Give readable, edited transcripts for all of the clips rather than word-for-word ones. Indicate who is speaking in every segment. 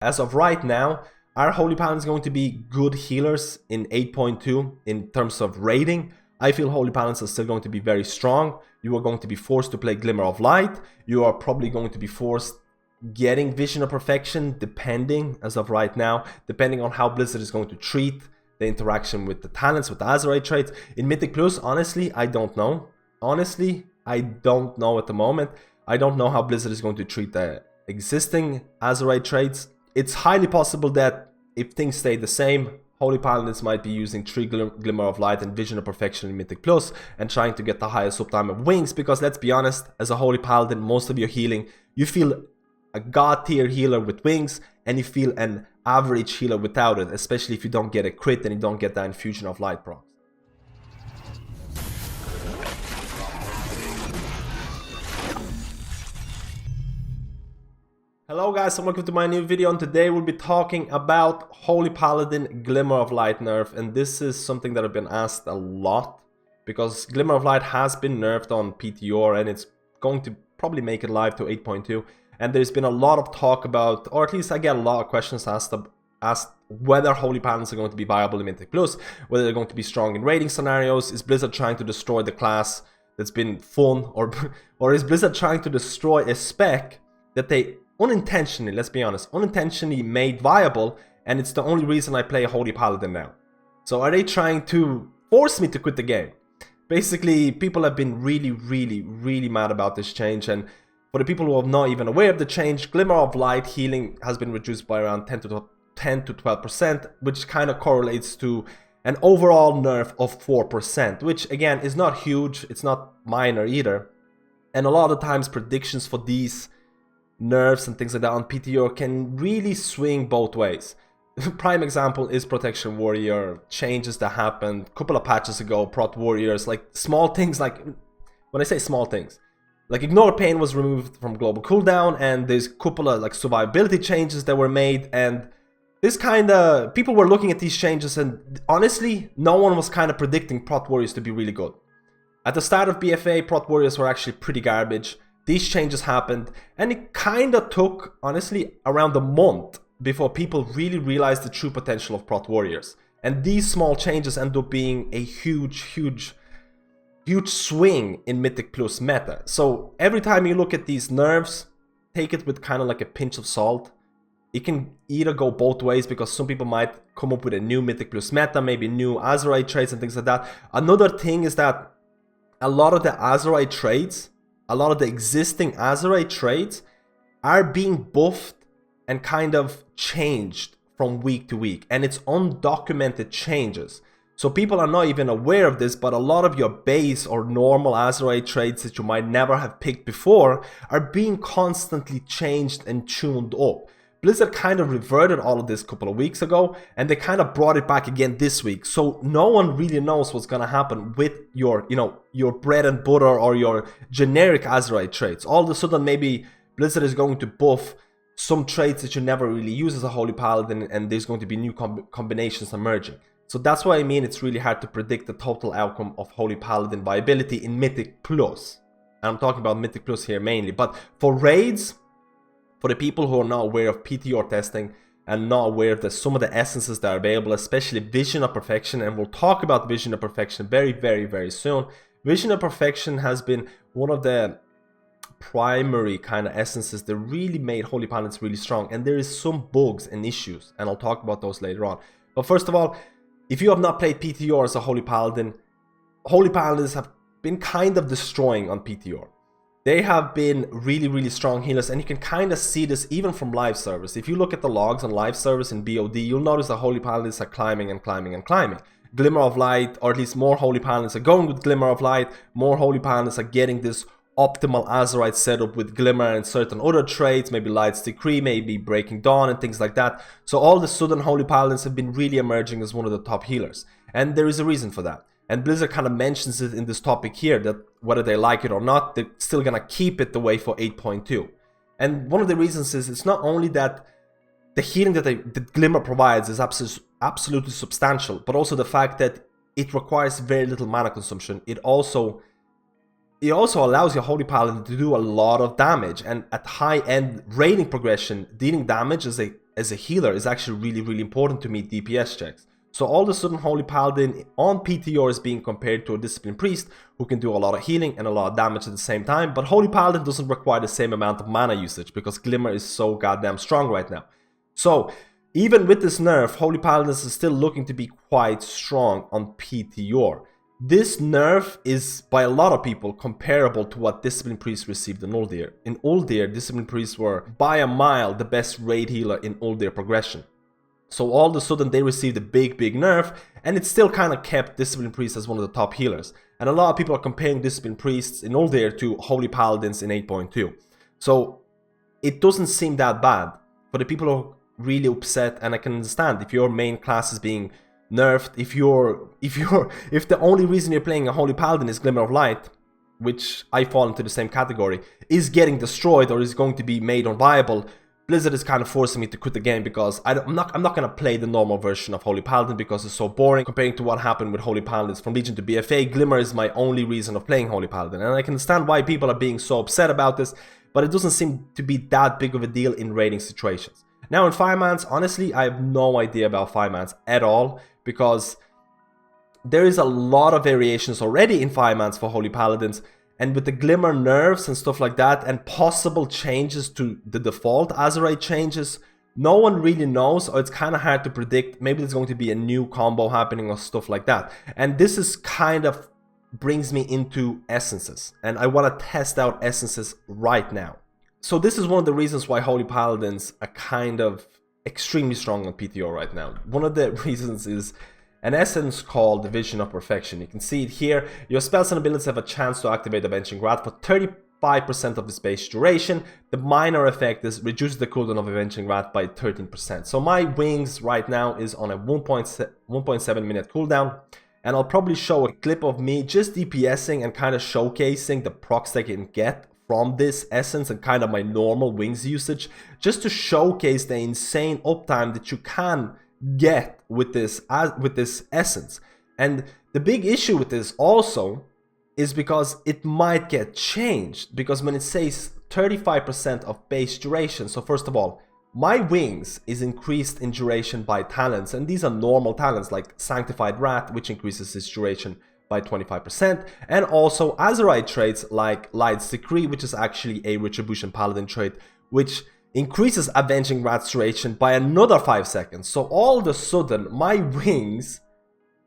Speaker 1: As of right now, are Holy Paladins going to be good healers in 8.2 in terms of rating? I feel Holy Paladins are still going to be very strong. You are going to be forced to play Glimmer of Light. You are probably going to be forced getting Vision of Perfection, depending, as of right now, depending on how Blizzard is going to treat the interaction with the talents, with the Azeroth traits. In Mythic Plus, honestly, I don't know. Honestly, I don't know at the moment. I don't know how Blizzard is going to treat the existing Azeroth traits. It's highly possible that if things stay the same, Holy Paladins might be using 3 Glimmer of Light and Vision of Perfection in Mythic Plus and trying to get the highest uptime of Wings, because let's be honest, as a Holy Paladin, most of your healing, you feel a god tier healer with Wings and you feel an average healer without it, especially if you don't get a crit and you don't get that infusion of light procs. Hello guys and welcome to my new video, and today we'll be talking about Holy Paladin Glimmer of Light nerf, and this is something that I've been asked a lot because Glimmer of Light has been nerfed on PTR and it's going to probably make it live to 8.2, and there's been a lot of talk about, or at least I get a lot of questions asked whether Holy Paladins are going to be viable in Mythic Plus, whether they're going to be strong in raiding scenarios. Is Blizzard trying to destroy the class that's been fun, or is Blizzard trying to destroy a spec that they unintentionally, let's be honest, unintentionally made viable, and it's the only reason I play a Holy Paladin now? So are they trying to force me to quit the game? Basically, people have been really mad about this change, and for the people who are not even aware of the change, Glimmer of Light healing has been reduced by around 10 to 12%, which kind of correlates to an overall nerf of 4%, which again is not huge, it's not minor either. And a lot of times predictions for these nerfs and things like that on PTR can really swing both ways. Prime example is Protection Warrior changes that happened a couple of patches ago. Prot Warriors, like small things, like when I say small things, like Ignore Pain was removed from global cooldown, and there's a couple of like survivability changes that were made, and this kind of, people were looking at these changes and honestly no one was kind of predicting Prot Warriors to be really good. At the start of BfA, Prot Warriors were actually pretty garbage. These changes happened, and it kind of took, honestly, around a month before people really realized the true potential of Prot Warriors. And these small changes end up being a huge swing in Mythic Plus meta. So every time you look at these nerfs, take it with kind of like a pinch of salt. It can either go both ways, because some people might come up with a new Mythic Plus meta, maybe new Azeroth traits and things like that. Another thing is that a lot of the Azeroth traits, a lot of the existing Azeroth traits are being buffed and kind of changed from week to week, and it's undocumented changes. So people are not even aware of this, but a lot of your base or normal Azeroth traits that you might never have picked before are being constantly changed and tuned up. Blizzard kind of reverted all of this a couple of weeks ago, and they kind of brought it back again this week. So no one really knows what's gonna happen with your, your bread and butter or your generic Azeroth traits. All of a sudden, maybe Blizzard is going to buff some traits that you never really use as a Holy Paladin, and there's going to be new combinations emerging. So that's why I mean it's really hard to predict the total outcome of Holy Paladin viability in Mythic Plus. And I'm talking about Mythic Plus here mainly, but for raids, for the people who are not aware of PTR testing and not aware of some of the essences that are available, especially Vision of Perfection, and we'll talk about Vision of Perfection very soon. Vision of Perfection has been one of the primary kind of essences that really made Holy Paladins really strong, and there is some bugs and issues, and I'll talk about those later on. But first of all, if you have not played PTR as a Holy Paladin, Holy Paladins have been kind of destroying on PTR. They have been really strong healers, and you can kind of see this even from live service. If you look at the logs on live service in BOD, you'll notice that Holy Paladins are climbing and climbing. Glimmer of Light, or at least more Holy Paladins are going with Glimmer of Light, more Holy Paladins are getting this optimal Azeroth setup with Glimmer and certain other traits, maybe Light's Decree, maybe Breaking Dawn and things like that. So all of a sudden Holy Paladins have been really emerging as one of the top healers, and there is a reason for that. And Blizzard kind of mentions it in this topic here, that whether they like it or not, they're still gonna keep it the way for 8.2. And one of the reasons is it's not only that the healing that Glimmer provides is absolutely substantial, but also the fact that it requires very little mana consumption. It also allows your Holy Paladin to do a lot of damage, and at high end raiding progression, dealing damage as as a healer is actually really important to meet DPS checks. So all of a sudden Holy Paladin on PTR is being compared to a Disciplined Priest who can do a lot of healing and a lot of damage at the same time, but Holy Paladin doesn't require the same amount of mana usage because Glimmer is so goddamn strong right now. So even with this nerf, Holy Paladin is still looking to be quite strong on PTR. This nerf is, by a lot of people, comparable to what Disciplined Priests received in Uldir. In Uldir, Disciplined Priests were, by a mile, the best raid healer in Uldir progression. So all of a sudden they received a big nerf, and it still kind of kept Disciplined Priests as one of the top healers. And a lot of people are comparing Disciplined Priests in Uldir to Holy Paladins in 8.2. So it doesn't seem that bad. For the people who are really upset, and I can understand, if your main class is being nerfed, if the only reason you're playing a Holy Paladin is Glimmer of Light, which I fall into the same category, is getting destroyed or is going to be made unviable, Blizzard is kind of forcing me to quit the game because I'm not going to play the normal version of Holy Paladin because it's so boring comparing to what happened with Holy Paladins from Legion to BfA. Glimmer is my only reason of playing Holy Paladin, and I can understand why people are being so upset about this, but it doesn't seem to be that big of a deal in raiding situations. Now in Firemans, honestly, I have no idea about Firemans at all because there is a lot of variations already in Firemans for Holy Paladins. And with the Glimmer nerfs and stuff like that, and possible changes to the default Azeroth changes, no one really knows, or it's kind of hard to predict. Maybe there's going to be a new combo happening or stuff like that. And this is kind of brings me into essences. And I want to test out essences right now. So this is one of the reasons why Holy Paladins are kind of extremely strong on PTR right now. One of the reasons is an essence called Vision of Perfection. You can see it here. Your spells and abilities have a chance to activate Avenging Wrath for 35% of the base duration. The minor effect is reduce the cooldown of Avenging Wrath by 13%. So my wings right now is on a 1.7 minute cooldown. And I'll probably show a clip of me just DPSing and kind of showcasing the procs I can get from this essence and kind of my normal wings usage, just to showcase the insane uptime that you can get with this essence. And the big issue with this also is because it might get changed, because when it says 35% of base duration, so first of all, my wings is increased in duration by talents, and these are normal talents like Sanctified Wrath, which increases its duration by 25%, and also Azeroth traits like Light's Decree, which is actually a Retribution Paladin trait, which increases Avenging Wrath's duration by another 5 seconds. So all of a sudden, my wings,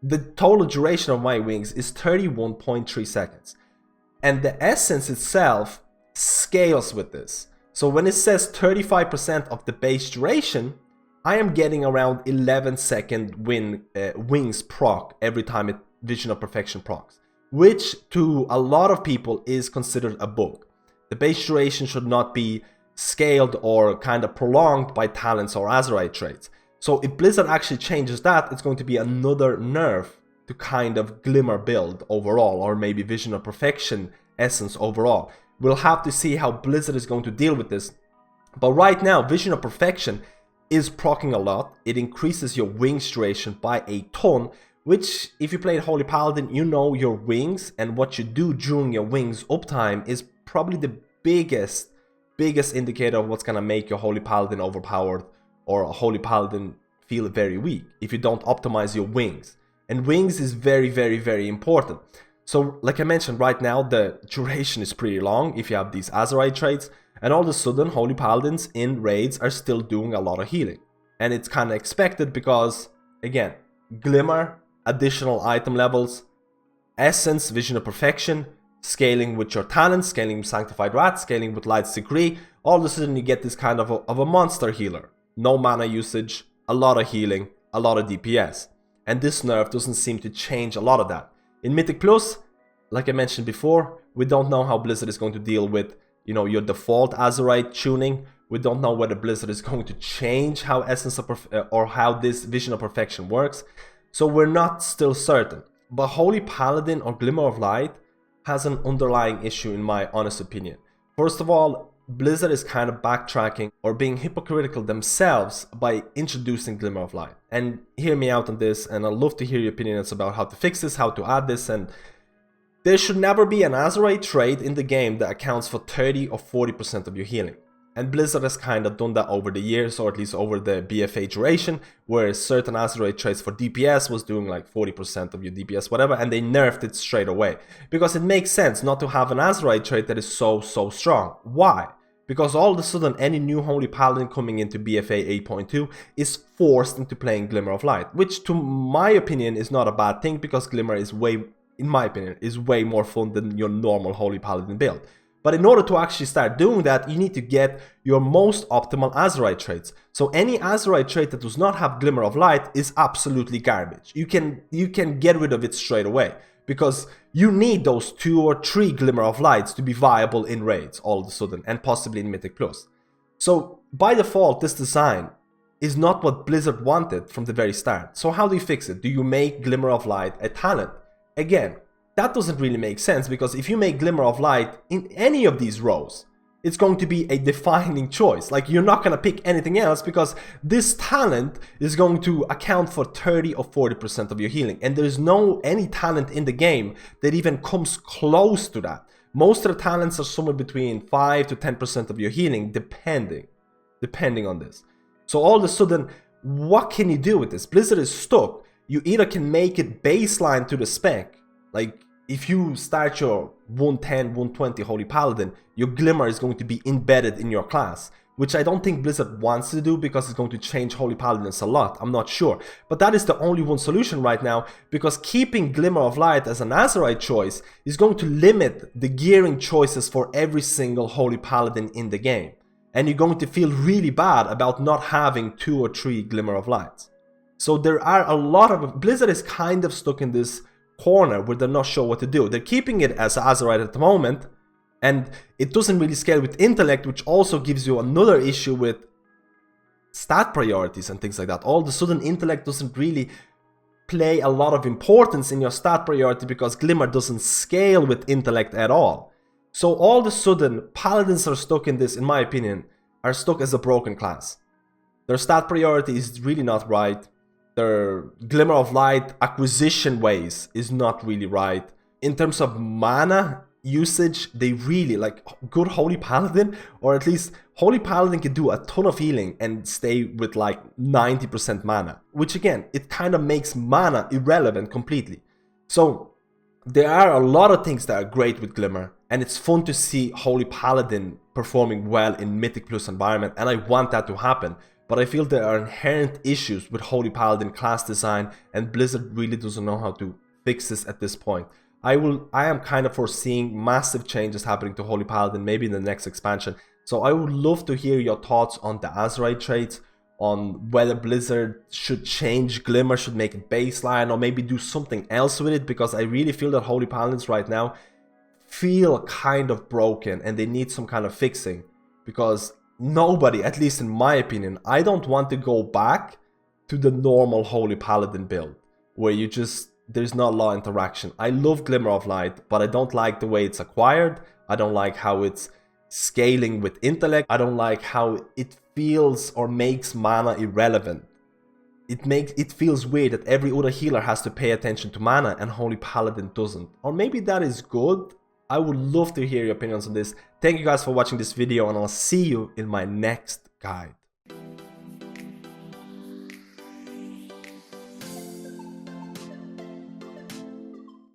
Speaker 1: the total duration of my wings is 31.3 seconds. And the essence itself scales with this. So when it says 35% of the base duration, I am getting around 11-second wings proc every time it Vision of Perfection procs, which to a lot of people is considered a bug. The base duration should not be scaled or kind of prolonged by talents or Azeroth traits. So if Blizzard actually changes that, it's going to be another nerf to kind of Glimmer build overall, or maybe Vision of Perfection essence overall. We'll have to see how Blizzard is going to deal with this. But right now, Vision of Perfection is proccing a lot. It increases your wings duration by a ton, which, if you played Holy Paladin, you know your wings and what you do during your wings uptime is probably the biggest indicator of what's gonna make your Holy Paladin overpowered or a Holy Paladin feel very weak if you don't optimize your wings. And wings is very important. So like I mentioned, right now the duration is pretty long if you have these Azeroth traits, and all of a sudden Holy Paladins in raids are still doing a lot of healing. And it's kind of expected because, again, Glimmer, additional item levels, essence, Vision of Perfection, scaling with your talents, scaling with Sanctified Wrath, scaling with Light's Decree, all of a sudden you get this kind of a monster healer. No mana usage, a lot of healing, a lot of DPS. And this nerf doesn't seem to change a lot of that. In Mythic Plus, like I mentioned before, we don't know how Blizzard is going to deal with, you know, your default Azeroth tuning. We don't know whether Blizzard is going to change how Essence of or how this Vision of Perfection works. So we're not still certain. But Holy Paladin or Glimmer of Light has an underlying issue in my honest opinion. First of all, Blizzard is kind of backtracking or being hypocritical themselves by introducing Glimmer of Light. And hear me out on this, and I'd love to hear your opinions about how to fix this, how to add this. And there should never be an Azeroth trait in the game that accounts for 30 or 40% of your healing. And Blizzard has kind of done that over the years, or at least over the BfA duration, where certain Azeroth traits for DPS was doing like 40% of your DPS, whatever, and they nerfed it straight away. Because it makes sense not to have an Azeroth trait that is so strong. Why? Because all of a sudden any new Holy Paladin coming into BfA 8.2 is forced into playing Glimmer of Light, which to my opinion is not a bad thing, because Glimmer is way, in my opinion, is way more fun than your normal Holy Paladin build. But in order to actually start doing that, you need to get your most optimal Azeroth traits. So any Azeroth trait that does not have Glimmer of Light is absolutely garbage. You can get rid of it straight away, because you need those 2 or 3 Glimmer of Lights to be viable in raids all of a sudden, and possibly in Mythic Plus. So by default, this design is not what Blizzard wanted from the very start. So how do you fix it? Do you make Glimmer of Light a talent? Again, that doesn't really make sense, because if you make Glimmer of Light in any of these rows, it's going to be a defining choice. Like, you're not going to pick anything else, because this talent is going to account for 30 or 40% of your healing. And there's any talent in the game that even comes close to that. Most of the talents are somewhere between 5 to 10% of your healing, depending on this. So all of a sudden, what can you do with this? Blizzard is stuck. You either can make it baseline to the spec. Like, if you start your 110, 120 Holy Paladin, your Glimmer is going to be embedded in your class, which I don't think Blizzard wants to do, because it's going to change Holy Paladins a lot. I'm not sure. But that is the only one solution right now, because keeping Glimmer of Light as an Azeroth choice is going to limit the gearing choices for every single Holy Paladin in the game. And you're going to feel really bad about not having 2 or 3 Glimmer of Lights. So there are a lot of... Blizzard is kind of stuck in this corner where they're not sure what to do. They're keeping it as Azeroth at the moment, and it doesn't really scale with intellect, which also gives you another issue with stat priorities and things like that. All of a sudden, intellect doesn't really play a lot of importance in your stat priority, because Glimmer doesn't scale with intellect at all. So all of a sudden, Paladins are stuck in this, in my opinion, are stuck as a broken class. Their stat priority is really not right. Their Glimmer of Light acquisition ways is not really right. In terms of mana usage, they really, like, good Holy Paladin, or at least Holy Paladin can do a ton of healing and stay with like 90% mana, which again, it kind of makes mana irrelevant completely. So there are a lot of things that are great with Glimmer, and it's fun to see Holy Paladin performing well in Mythic Plus environment, and I want that to happen. But I feel there are inherent issues with Holy Paladin class design, and Blizzard really doesn't know how to fix this at this point. I am kind of foreseeing massive changes happening to Holy Paladin, maybe in the next expansion. So I would love to hear your thoughts on the Azeroth traits, on whether Blizzard should change Glimmer, should make it baseline, or maybe do something else with it, because I really feel that Holy Paladins right now feel kind of broken, and they need some kind of fixing, because nobody, at least in my opinion, I don't want to go back to the normal Holy Paladin build, where there's not a lot of interaction. I love Glimmer of Light, but I don't like the way it's acquired. I don't like how it's scaling with intellect. I don't like how it feels or makes mana irrelevant. It feels weird that every other healer has to pay attention to mana and Holy Paladin doesn't. Or maybe that is good. I would love to hear your opinions on this. Thank you guys for watching this video, and I'll see you in my next guide.